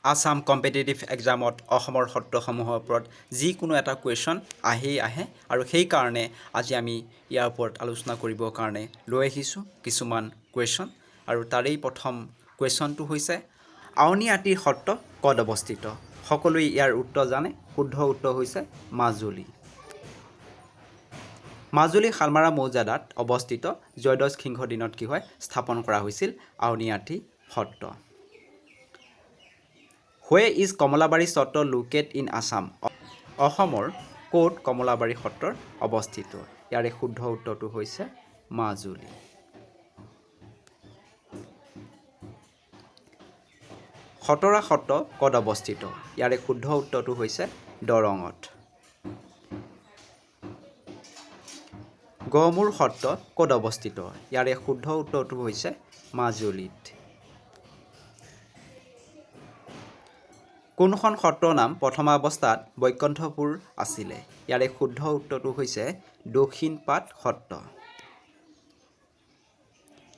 Assam competitive এক্সামত অসমৰ সত্ৰসমূহৰ ওপৰত যিকোনো এটা কুৱেশ্যন আহে আৰু সেইকাৰণে আজি আমি ইয়াৰ ওপৰত আলোচনা কৰিবৰ কাৰণে লৈ আহিছোঁ কিছুমান কুৱেশ্যন আৰু তাৰেই প্ৰথম কুৱেশ্যনটো হৈছে আউনীআটীৰ সত্ৰ ক'ত অৱস্থিত সকলোৱে ইয়াৰ উত্তৰ জানে শুদ্ধ উত্তৰ হৈছে মাজুলী মাজুলী শালমাৰা মৌজাদাত অৱস্থিত জয়ধ্বজ সিংহৰ দিনত কি হয় স্থাপন কৰা হৈছিল আউনীআটী সত্ৰ Where is Kamalabari Satra located in Assam? অসমৰ ক'ত কমলাবাৰী সত্ৰৰ অৱস্থিত ইয়াৰে শুদ্ধ উত্তৰটো হৈছে মাজুলী খতৰা সত্ৰ ক'ত অৱস্থিত ইয়াৰে শুদ্ধ উত্তৰটো হৈছে দৰঙত গড়মূৰ সত্ৰ ক'ত অৱস্থিত ইয়াৰে শুদ্ধ উত্তৰটো হৈছে মাজুলীত কোনখন সত্ৰৰ নাম প্ৰথম অৱস্থাত বৈকুণ্ঠপুৰ আছিলে ইয়াৰে শুদ্ধ উত্তৰটো হৈছে দক্ষিণপাট সত্ৰ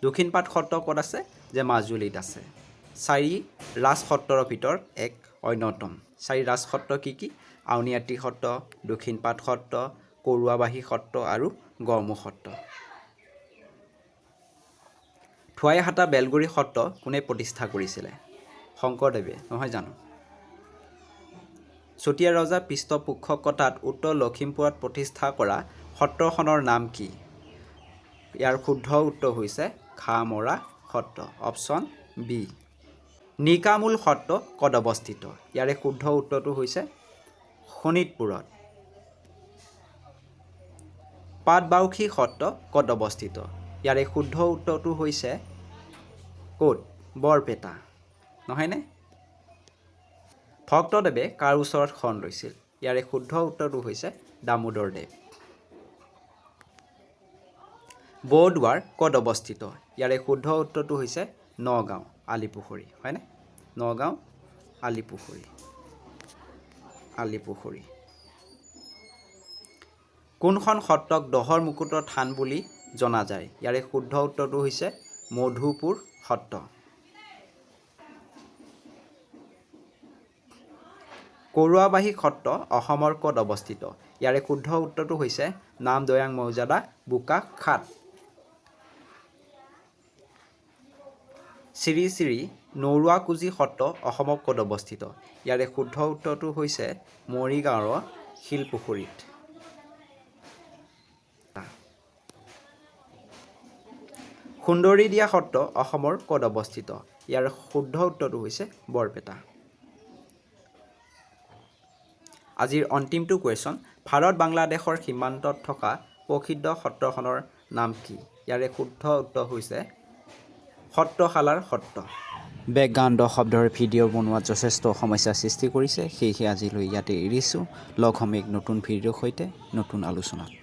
দক্ষিণপাট সত্ৰ ক'ত আছে যে মাজুলীত আছে চাৰি ৰাজ সত্ৰৰ ভিতৰত এক অন্যতম চাৰি ৰাজ সত্ৰ কি আউনীআটী সত্ৰ দক্ষিণপাট সত্ৰ কৰুৱাবাহী সত্ৰ আৰু গড়মূৰ সত্ৰ থুৱাইহাটা বেলগুৰি সত্ৰ কোনে প্ৰতিষ্ঠা কৰিছিলে শংকৰদেৱে নহয় জানো চতিয়া ৰজা পৃষ্ঠপোষকতাত উত্তৰ লখিমপুৰত প্ৰতিষ্ঠা কৰা সত্ৰখনৰ নাম কি ইয়াৰ শুদ্ধ উত্তৰ হৈছে খামৰা সত্ৰ অপশ্যন বি নিকামূল সত্ৰ ক'ত অৱস্থিত ইয়াৰে শুদ্ধ উত্তৰটো হৈছে শোণিতপুৰত পাটবাউসী সত্ৰ ক'ত অৱস্থিত ইয়াৰে শুদ্ধ উত্তৰটো হৈছে ক'ত বৰপেটা নহয়নে ভক্তদেৱে কাৰ ওচৰত শৰণ লৈছিল ইয়াৰে শুদ্ধ উত্তৰটো হৈছে দামোদৰদেৱ বৰদুৱাৰ ক'ত অৱস্থিত ইয়াৰে শুদ্ধ উত্তৰটো হৈছে নগাঁও আলিপুখুৰী হয়নে নগাঁও আলিপুখুৰী কোনখন সত্ৰক দহৰ মুকুটৰ থান বুলি জনা যায় ইয়াৰে শুদ্ধ উত্তৰটো হৈছে মধুপুৰ সত্ৰ কৰুৱাবাহী সত্ৰ অসমৰ ক'ত অৱস্থিত ইয়াৰে শুদ্ধ উত্তৰটো হৈছে নামদৈয়াং মৌজাদা বোকাখাত শ্ৰী শ্ৰী নৰুৱাকুজি সত্ৰ অসমৰ ক'ত অৱস্থিত ইয়াৰে শুদ্ধ উত্তৰটো হৈছে মৰিগাঁৱৰ শিলপুখুৰীত সুন্দৰীদিয়া সত্ৰ অসমৰ ক'ত অৱস্থিত ইয়াৰ শুদ্ধ উত্তৰটো হৈছে বৰপেটা আজিৰ অন্তিমটো কুৱেশ্যন ভাৰত বাংলাদেশৰ সীমান্তত থকা প্ৰসিদ্ধ সত্ৰখনৰ নাম কি ইয়াৰে শুদ্ধ উত্তৰ হৈছে সত্ৰশালাৰ সত্ৰ বেকগ্ৰাউণ্ড শব্দৰ ভিডিঅ' বনোৱাত যথেষ্ট সমস্যাৰ সৃষ্টি কৰিছে সেয়েহে আজিলৈ ইয়াতে এৰিছোঁ লগ হ'ম এক নতুন ভিডিঅ'ৰ সৈতে নতুন আলোচনাত